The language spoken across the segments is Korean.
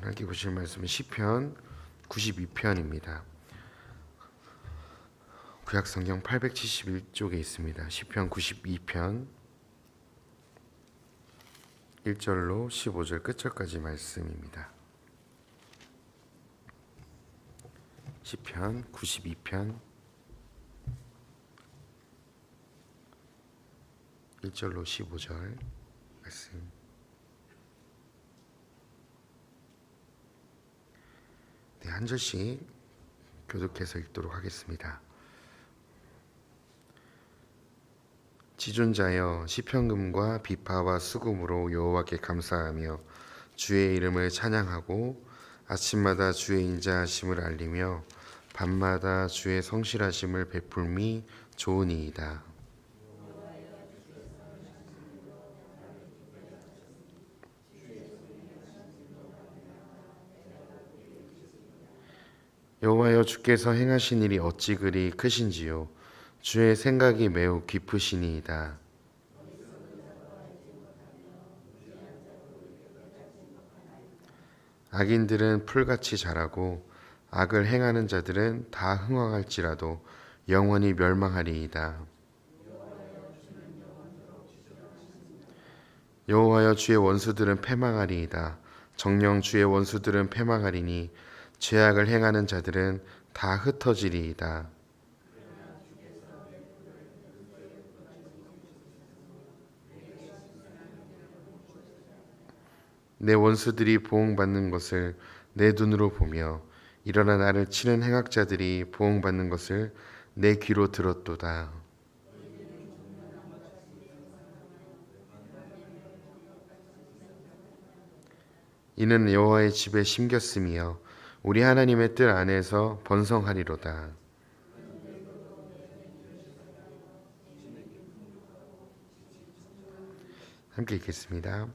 함께 보실 말씀은 시편 92편입니다. 구약성경 871쪽에 있습니다. 시편 92편 1절로 15절 끝절까지 말씀입니다. 시편 92편 1절로 15절 말씀. 네, 한 절씩 교독해서 읽도록 하겠습니다. 지존자여, 시편금과 비파와 수금으로 여호와께 감사하며 주의 이름을 찬양하고 아침마다 주의 인자하심을 알리며 밤마다 주의 성실하심을 베풀미 좋으니이다. 여호와여, 주께서 행하신 일이 어찌 그리 크신지요. 주의 생각이 매우 깊으시니이다. 악인들은 풀같이 자라고 악을 행하는 자들은 다 흥황할지라도 영원히 멸망하리이다. 여호와여, 주의 원수들은 패망하리이다. 정녕 주의 원수들은 패망하리니 죄악을 행하는 자들은 다 흩어지리이다. 내 원수들이 보응받는 것을 내 눈으로 보며 일어나 나를 치는 행악자들이 보응받는 것을 내 귀로 들었도다. 이는 여호와의 집에 심겼으며 우리 하나님의 뜰 안에서 번성하리로다. 함께 읽겠습니다.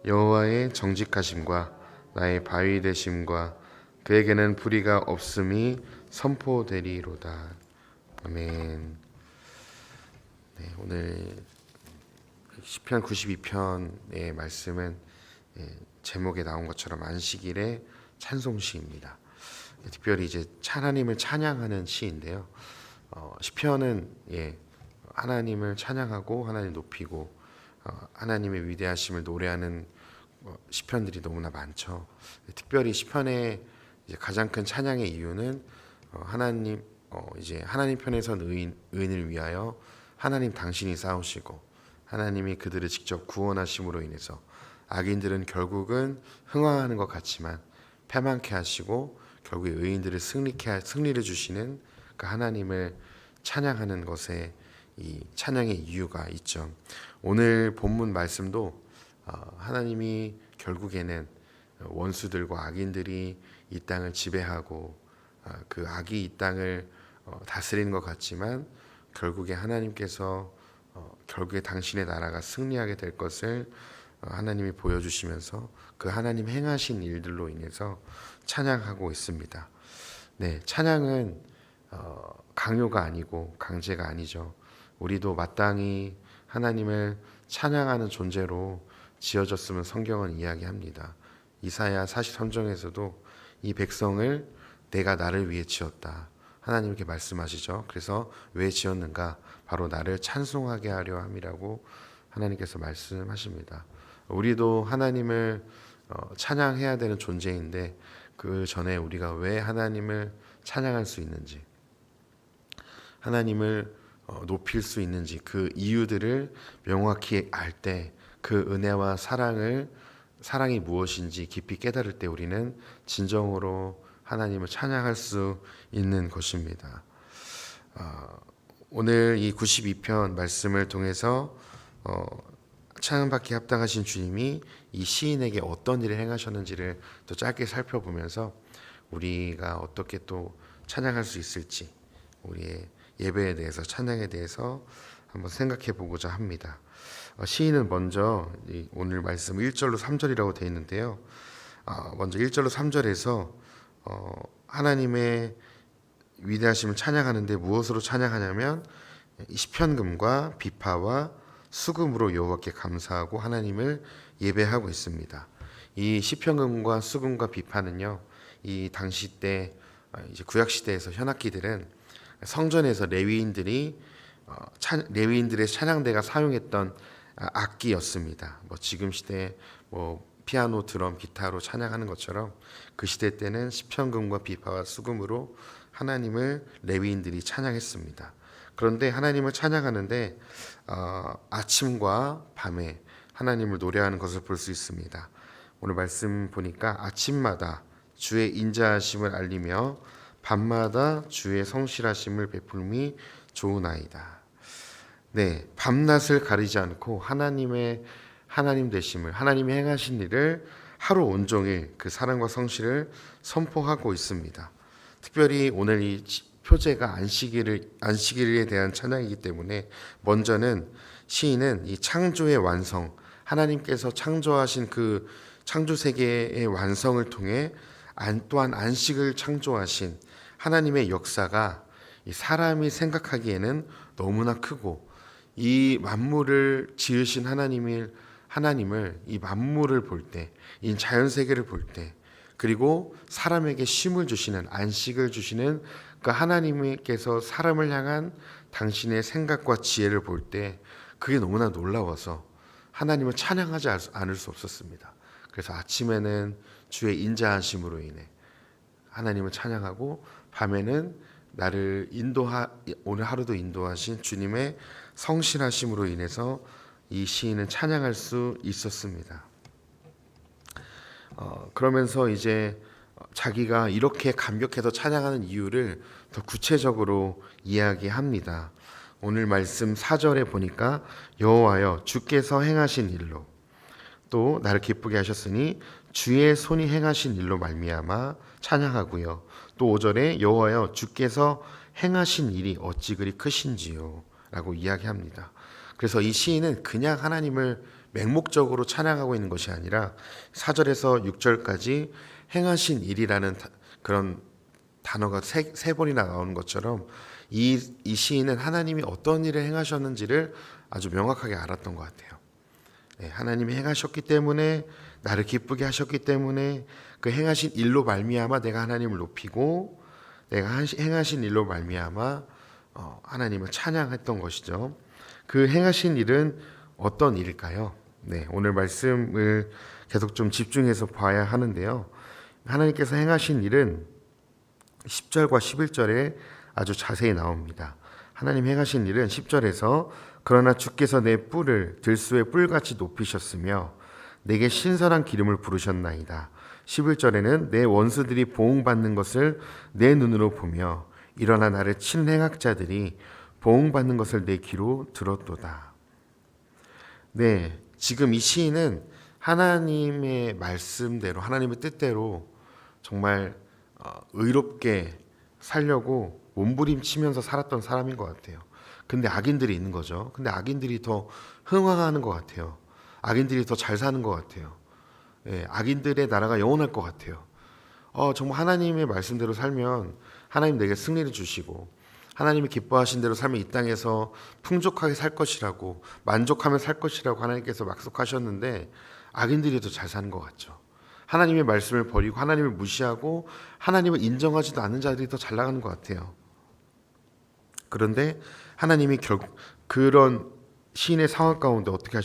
여호와의 정직하심과 나의 바위 되심과 그에게는 불의가 없음이 선포되리로다. 아멘. 네, 오늘 시편 92편의 말씀은 제목에 나온 것처럼 안식일의 찬송시입니다. 특별히 이제 하나님을 찬양하는 시인데요. 시편은 하나님을 찬양하고 하나님 높이고 하나님의 위대하심을 노래하는 시편들이 너무나 많죠. 특별히 시편의 이제 가장 큰 찬양의 이유는 하나님 편에 선 의인을 위하여 하나님 당신이 싸우시고 하나님이 그들을 직접 구원하심으로 인해서 악인들은 결국은 흥황하는 것 같지만 패망케 하시고 결국에 의인들을 승리를 주시는 그 하나님을 찬양하는 것에 이 찬양의 이유가 있죠. 오늘 본문 말씀도 하나님이 결국에는 원수들과 악인들이 이 땅을 지배하고 그 악이 이 땅을 다스리는 것 같지만 결국에 하나님께서 결국에 당신의 나라가 승리하게 될 것을 하나님이 보여주시면서 그 하나님 행하신 일들로 인해서 찬양하고 있습니다. 네, 찬양은 강요가 아니고 강제가 아니죠. 우리도 마땅히 하나님을 찬양하는 존재로 지어졌으면 성경은 이야기합니다. 이사야 43장에서도 이 백성을 내가 나를 위해 지었다. 하나님께 말씀하시죠. 그래서 왜 지었는가? 바로 나를 찬송하게 하려 함이라고 하나님께서 말씀하십니다. 우리도 하나님을 찬양해야 되는 존재인데 그 전에 우리가 왜 하나님을 찬양할 수 있는지, 하나님을 높일 수 있는지 그 이유들을 명확히 알 때 그 은혜와 사랑이 무엇인지 깊이 깨달을 때 우리는 진정으로 하나님을 찬양할 수 있는 것입니다. 오늘 이 92편 말씀을 통해서 찬양받기 합당하신 주님이 이 시인에게 어떤 일을 행하셨는지를 또 짧게 살펴보면서 우리가 어떻게 또 찬양할 수 있을지 우리의 예배에 대해서 찬양에 대해서 한번 생각해 보고자 합니다. 시인은 먼저 오늘 말씀 1절로 3절이라고 되어 있는데요. 먼저 1절로 3절에서 하나님의 위대하심을 찬양하는데 무엇으로 찬양하냐면 시편금과 비파와 수금으로 여호와께 감사하고 하나님을 예배하고 있습니다. 이 시편금과 수금과 비파는요, 이 당시 때 이제 구약 시대에서 현악기들은 성전에서 레위인들의 찬양대가 사용했던 악기였습니다. 뭐 지금 시대에 뭐 피아노, 드럼, 기타로 찬양하는 것처럼 그 시대 때는 시편금과 비파와 수금으로 하나님을 레위인들이 찬양했습니다. 그런데 하나님을 찬양하는데 아침과 밤에 하나님을 노래하는 것을 볼 수 있습니다. 오늘 말씀 보니까 아침마다 주의 인자하심을 알리며 밤마다 주의 성실하심을 베풀음이 좋으나이다. 네, 밤낮을 가리지 않고 하나님 되심을, 하나님이 행하신 일을 하루 온종일 그 사랑과 성실을 선포하고 있습니다. 특별히 오늘 이 표제가 안식일에 대한 찬양이기 때문에 먼저는 시인은 이 창조의 완성, 하나님께서 창조하신 그 창조 세계의 완성을 통해 또한 안식을 창조하신 하나님의 역사가 이 사람이 생각하기에는 너무나 크고, 이 만물을 지으신 하나님을 이 만물을 볼 때, 이 자연 세계를 볼 때, 그리고 사람에게 쉼을 주시는, 안식을 주시는 그 하나님께서 사람을 향한 당신의 생각과 지혜를 볼 때 그게 너무나 놀라워서 하나님을 찬양하지 않을 수 없었습니다. 그래서 아침에는 주의 인자하심으로 인해 하나님을 찬양하고, 밤에는 오늘 하루도 인도하신 주님의 성실하심으로 인해서 이 시인은 찬양할 수 있었습니다. 그러면서 이제 자기가 이렇게 감격해서 찬양하는 이유를 더 구체적으로 이야기합니다. 오늘 말씀 4절에 보니까 여호와여 주께서 행하신 일로, 또 나를 기쁘게 하셨으니 주의 손이 행하신 일로 말미암아 찬양하고요. 또 5절에 여호와여 주께서 행하신 일이 어찌 그리 크신지요 라고 이야기합니다. 그래서 이 시인은 그냥 하나님을 맹목적으로 찬양하고 있는 것이 아니라 4절에서 6절까지 행하신 일이라는 그런 단어가 세 번이나 나오는 것처럼 이 시인은 하나님이 어떤 일을 행하셨는지를 아주 명확하게 알았던 것 같아요. 네, 하나님이 행하셨기 때문에, 나를 기쁘게 하셨기 때문에 그 행하신 일로 말미암아 내가 하나님을 높이고, 내가 행하신 일로 말미암아 하나님을 찬양했던 것이죠. 그 행하신 일은 어떤 일일까요? 네, 오늘 말씀을 계속 좀 집중해서 봐야 하는데요. 하나님께서 행하신 일은 10절과 11절에 아주 자세히 나옵니다. 하나님 행하신 일은 10절에서 그러나 주께서 내 뿔을 들소의 뿔같이 높이셨으며 내게 신선한 기름을 부르셨나이다. 11절에는 내 원수들이 보응받는 것을 내 눈으로 보며 일어나 나를 치는 행악자들이 보응받는 것을 내 귀로 들었도다. 네, 지금 이 시인은 하나님의 말씀대로, 하나님의 뜻대로 정말 의롭게 살려고 몸부림치면서 살았던 사람인 것 같아요. 근데 악인들이 있는 거죠. 근데 악인들이 더 흥왕하는 것 같아요. 악인들이 더 잘 사는 것 같아요. 예, 악인들의 나라가 영원할 것 같아요. 정말 하나님의 말씀대로 살면 하나님 내게 승리를 주시고, 하나님이 기뻐하신 대로 살면 이 땅에서 풍족하게 살 것이라고, 만족하며 살 것이라고 하나님께서 약속하셨는데 악인들이 더 잘 사는 것 같죠. 하나님의 말씀을 버리고 하나님을 무시하고 하나님을 인정하지도 않는 자들이 더 잘 나가는 것 같아요. 그런데 하나님이 결국 그런 시인의 상황 가운데 어떻게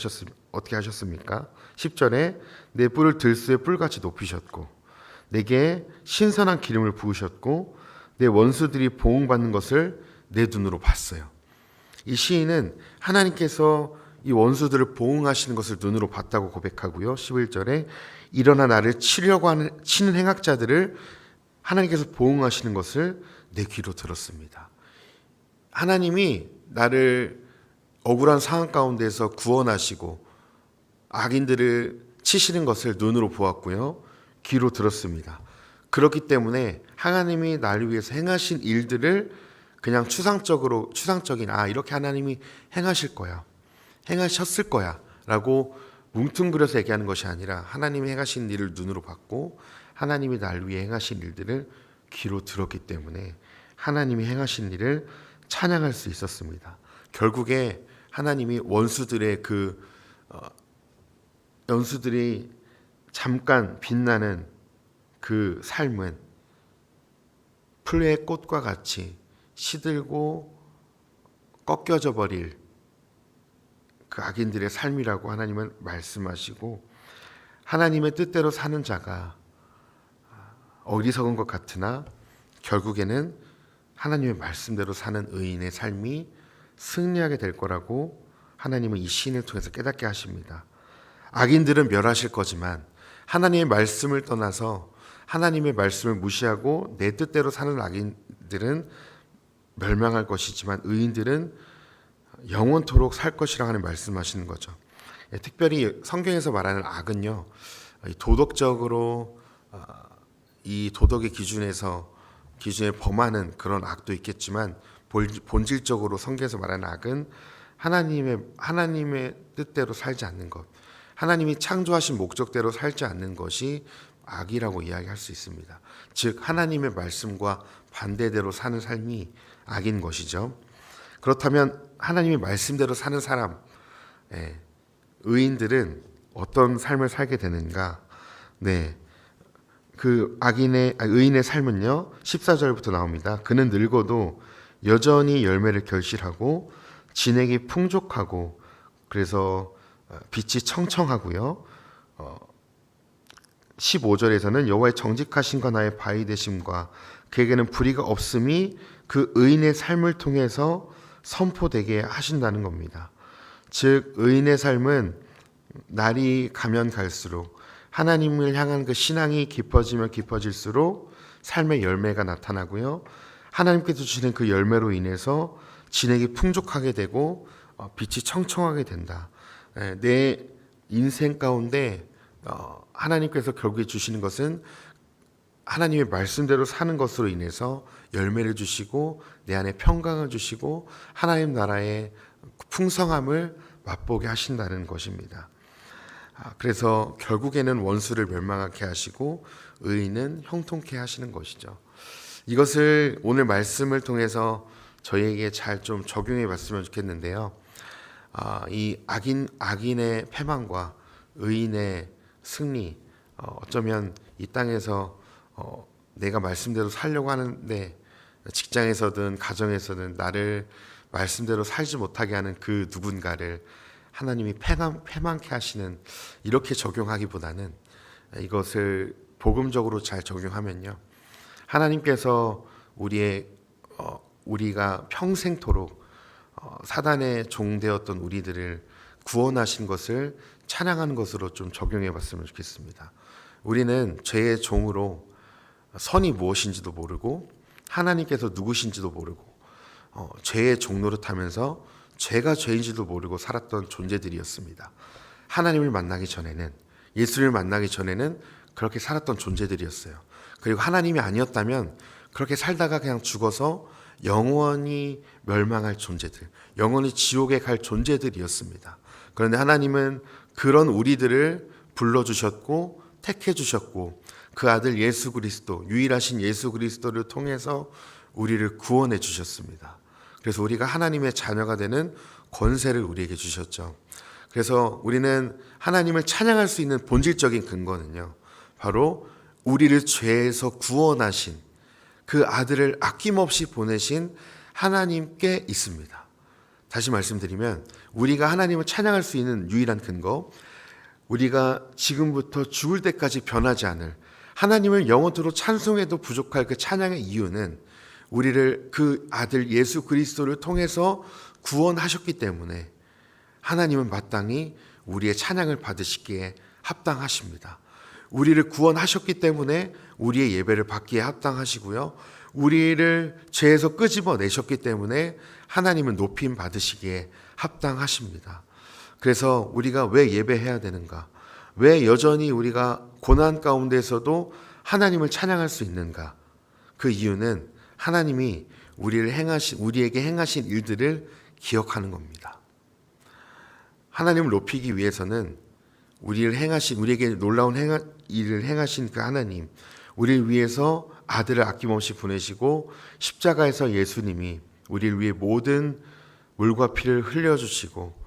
하셨습니까? 10절에 내 뿔을 들소의 뿔같이 높이셨고 내게 신선한 기름을 부으셨고 내 원수들이 보응받는 것을 내 눈으로 봤어요. 이 시인은 하나님께서 이 원수들을 보응하시는 것을 눈으로 봤다고 고백하고요. 11절에 일어나 나를 치는 행악자들을 하나님께서 보응하시는 것을 내 귀로 들었습니다. 하나님이 나를 억울한 상황 가운데서 구원하시고 악인들을 치시는 것을 눈으로 보았고요. 귀로 들었습니다. 그렇기 때문에 하나님이 나를 위해서 행하신 일들을 그냥 추상적인 이렇게 하나님이 행하실 거야, 행하셨을 거야 라고 뭉뚱그려서 얘기하는 것이 아니라 하나님이 행하신 일을 눈으로 봤고 하나님이 나를 위해 행하신 일들을 귀로 들었기 때문에 하나님이 행하신 일을 찬양할 수 있었습니다. 결국에 하나님이 원수들이 잠깐 빛나는 그 삶은 풀의 꽃과 같이 시들고 꺾여져 버릴 그 악인들의 삶이라고 하나님은 말씀하시고, 하나님의 뜻대로 사는 자가 어리석은 것 같으나 결국에는 하나님의 말씀대로 사는 의인의 삶이 승리하게 될 거라고 하나님은 이 시인을 통해서 깨닫게 하십니다. 악인들은 멸하실 거지만 하나님의 말씀을 떠나서 하나님의 말씀을 무시하고 내 뜻대로 사는 악인들은 멸망할 것이지만 의인들은 영원토록 살 것이라고 하는 말씀하시는 거죠. 특별히 성경에서 말하는 악은요, 도덕적으로 이 도덕의 기준에 범하는 그런 악도 있겠지만 본질적으로 성경에서 말하는 악은 하나님의 뜻대로 살지 않는 것, 하나님이 창조하신 목적대로 살지 않는 것이 악이라고 이야기할 수 있습니다. 즉 하나님의 말씀과 반대대로 사는 삶이 악인 것이죠. 그렇다면 하나님의 말씀대로 사는 사람, 의인들은 어떤 삶을 살게 되는가? 그 의인의 삶은요, 14절부터 나옵니다. 그는 늙어도 여전히 열매를 결실하고 진액이 풍족하고, 그래서 빛이 청청하고요. 15절에서는 여호와의 정직하심과 나의 바위 되심과 그에게는 불의가 없음이 그 의인의 삶을 통해서 선포되게 하신다는 겁니다. 즉 의인의 삶은 날이 가면 갈수록 하나님을 향한 그 신앙이 깊어지면 깊어질수록 삶의 열매가 나타나고요, 하나님께서 주시는 그 열매로 인해서 진액이 풍족하게 되고 빛이 청청하게 된다. 내 인생 가운데 하나님께서 결국에 주시는 것은 하나님의 말씀대로 사는 것으로 인해서 열매를 주시고 내 안에 평강을 주시고 하나님 나라의 풍성함을 맛보게 하신다는 것입니다. 그래서 결국에는 원수를 멸망하게 하시고 의인은 형통케 하시는 것이죠. 이것을 오늘 말씀을 통해서 저희에게 잘 좀 적용해 봤으면 좋겠는데요. 이 악인의 패망과 의인의 승리, 어쩌면 이 땅에서 내가 말씀대로 살려고 하는데 직장에서든 가정에서든 나를 말씀대로 살지 못하게 하는 그 누군가를 하나님이 패망케 하시는, 이렇게 적용하기보다는 이것을 복음적으로 잘 적용하면요, 하나님께서 우리가 평생토록 사단의 종되었던 우리들을 구원하신 것을 찬양하는 것으로 좀 적용해 봤으면 좋겠습니다. 우리는 죄의 종으로 선이 무엇인지도 모르고 하나님께서 누구신지도 모르고 죄의 종노릇하면서 죄가 죄인지도 모르고 살았던 존재들이었습니다. 하나님을 만나기 전에는, 예수를 만나기 전에는 그렇게 살았던 존재들이었어요. 그리고 하나님이 아니었다면 그렇게 살다가 그냥 죽어서 영원히 멸망할 존재들, 영원히 지옥에 갈 존재들이었습니다. 그런데 하나님은 그런 우리들을 불러주셨고 택해주셨고 그 아들 예수 그리스도, 유일하신 예수 그리스도를 통해서 우리를 구원해 주셨습니다. 그래서 우리가 하나님의 자녀가 되는 권세를 우리에게 주셨죠. 그래서 우리는 하나님을 찬양할 수 있는 본질적인 근거는요, 바로 우리를 죄에서 구원하신 그 아들을 아낌없이 보내신 하나님께 있습니다. 다시 말씀드리면 우리가 하나님을 찬양할 수 있는 유일한 근거, 우리가 지금부터 죽을 때까지 변하지 않을, 하나님을 영원토록 찬송해도 부족할 그 찬양의 이유는 우리를 그 아들 예수 그리스도를 통해서 구원하셨기 때문에 하나님은 마땅히 우리의 찬양을 받으시기에 합당하십니다. 우리를 구원하셨기 때문에 우리의 예배를 받기에 합당하시고요, 우리를 죄에서 끄집어내셨기 때문에 하나님은 높임 받으시기에 합당하십니다. 그래서 우리가 왜 예배해야 되는가, 왜 여전히 우리가 고난 가운데서도 하나님을 찬양할 수 있는가, 그 이유는 하나님이 우리에게 행하신 일들을 기억하는 겁니다. 하나님을 높이기 위해서는 우리에게 놀라운 일을 행하신 그 하나님, 우리를 위해서 아들을 아낌없이 보내시고 십자가에서 예수님이 우리를 위해 모든 물과 피를 흘려주시고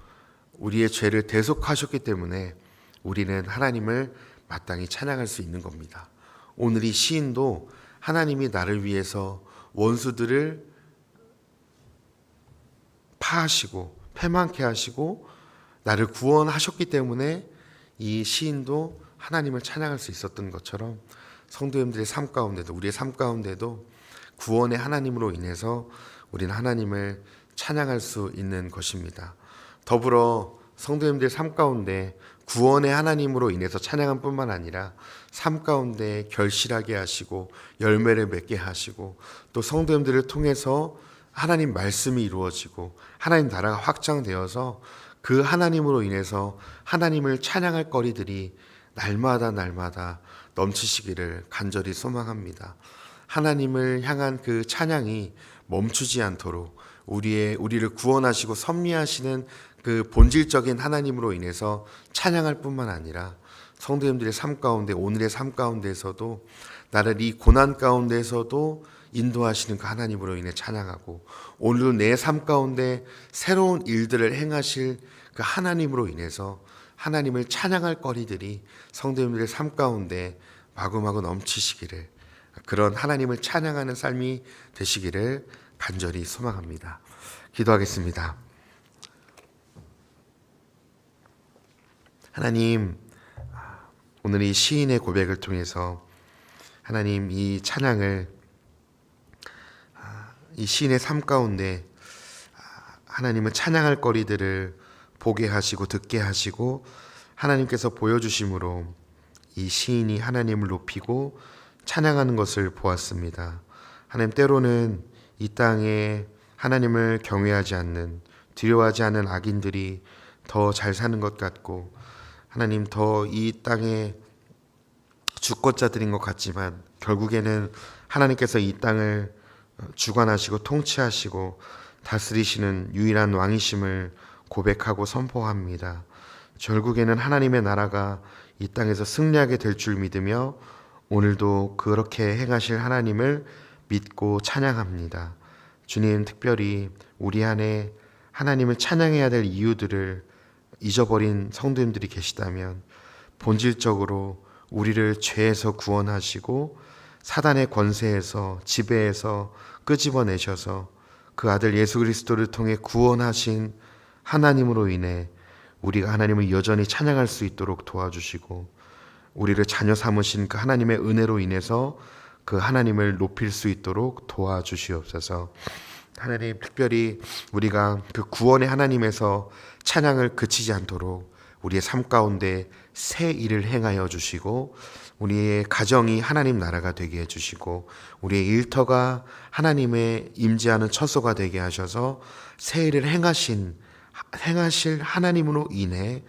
우리의 죄를 대속하셨기 때문에 우리는 하나님을 마땅히 찬양할 수 있는 겁니다. 오늘 이 시인도 하나님이 나를 위해서 원수들을 파하시고 패망케 하시고 나를 구원하셨기 때문에 이 시인도 하나님을 찬양할 수 있었던 것처럼 성도님들의 삶 가운데도, 우리의 삶 가운데도 구원의 하나님으로 인해서 우리는 하나님을 찬양할 수 있는 것입니다. 더불어 성도님들의 삶 가운데 구원의 하나님으로 인해서 찬양한 뿐만 아니라 삶 가운데 결실하게 하시고 열매를 맺게 하시고 또 성도님들을 통해서 하나님 말씀이 이루어지고 하나님 나라가 확장되어서 그 하나님으로 인해서 하나님을 찬양할 거리들이 날마다 넘치시기를 간절히 소망합니다. 하나님을 향한 그 찬양이 멈추지 않도록 우리를 구원하시고 섭리하시는 그 본질적인 하나님으로 인해서 찬양할 뿐만 아니라 성도님들의 삶 가운데, 오늘의 삶 가운데에서도 나를 이 고난 가운데에서도 인도하시는 그 하나님으로 인해 찬양하고 오늘도 내 삶 가운데 새로운 일들을 행하실 그 하나님으로 인해서 하나님을 찬양할 거리들이 성도님들의 삶 가운데 마구마구 넘치시기를, 그런 하나님을 찬양하는 삶이 되시기를 간절히 소망합니다. 기도하겠습니다. 하나님, 오늘 이 시인의 고백을 통해서 하나님 이 찬양을 이 시인의 삶 가운데 하나님을 찬양할 거리들을 보게 하시고 듣게 하시고 하나님께서 보여주심으로 이 시인이 하나님을 높이고 찬양하는 것을 보았습니다. 하나님, 때로는 이 땅에 하나님을 경외하지 않는, 두려워하지 않는 악인들이 더 잘 사는 것 같고 하나님 더 이 땅에 주권자들인 것 같지만 결국에는 하나님께서 이 땅을 주관하시고 통치하시고 다스리시는 유일한 왕이심을 고백하고 선포합니다. 결국에는 하나님의 나라가 이 땅에서 승리하게 될 줄 믿으며 오늘도 그렇게 행하실 하나님을 믿고 찬양합니다. 주님, 특별히 우리 안에 하나님을 찬양해야 될 이유들을 잊어버린 성도님들이 계시다면 본질적으로 우리를 죄에서 구원하시고 사단의 권세에서 지배에서 끄집어내셔서 그 아들 예수 그리스도를 통해 구원하신 하나님으로 인해 우리가 하나님을 여전히 찬양할 수 있도록 도와주시고 우리를 자녀 삼으신 그 하나님의 은혜로 인해서 그 하나님을 높일 수 있도록 도와주시옵소서. 하나님, 특별히 우리가 그 구원의 하나님에서 찬양을 그치지 않도록 우리의 삶 가운데 새 일을 행하여 주시고 우리의 가정이 하나님 나라가 되게 해주시고 우리의 일터가 하나님의 임재하는 처소가 되게 하셔서 새 일을 행하실 하나님으로 인해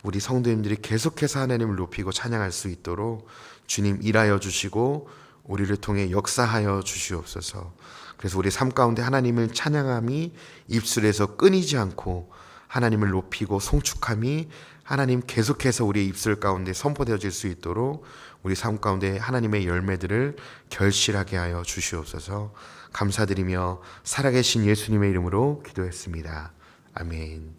우리 성도님들이 계속해서 하나님을 높이고 찬양할 수 있도록 주님 일하여 주시고 우리를 통해 역사하여 주시옵소서. 그래서 우리 삶 가운데 하나님을 찬양함이 입술에서 끊이지 않고 하나님을 높이고 송축함이 하나님 계속해서 우리의 입술 가운데 선포되어질 수 있도록 우리 삶 가운데 하나님의 열매들을 결실하게 하여 주시옵소서. 감사드리며 살아계신 예수님의 이름으로 기도했습니다. 아멘.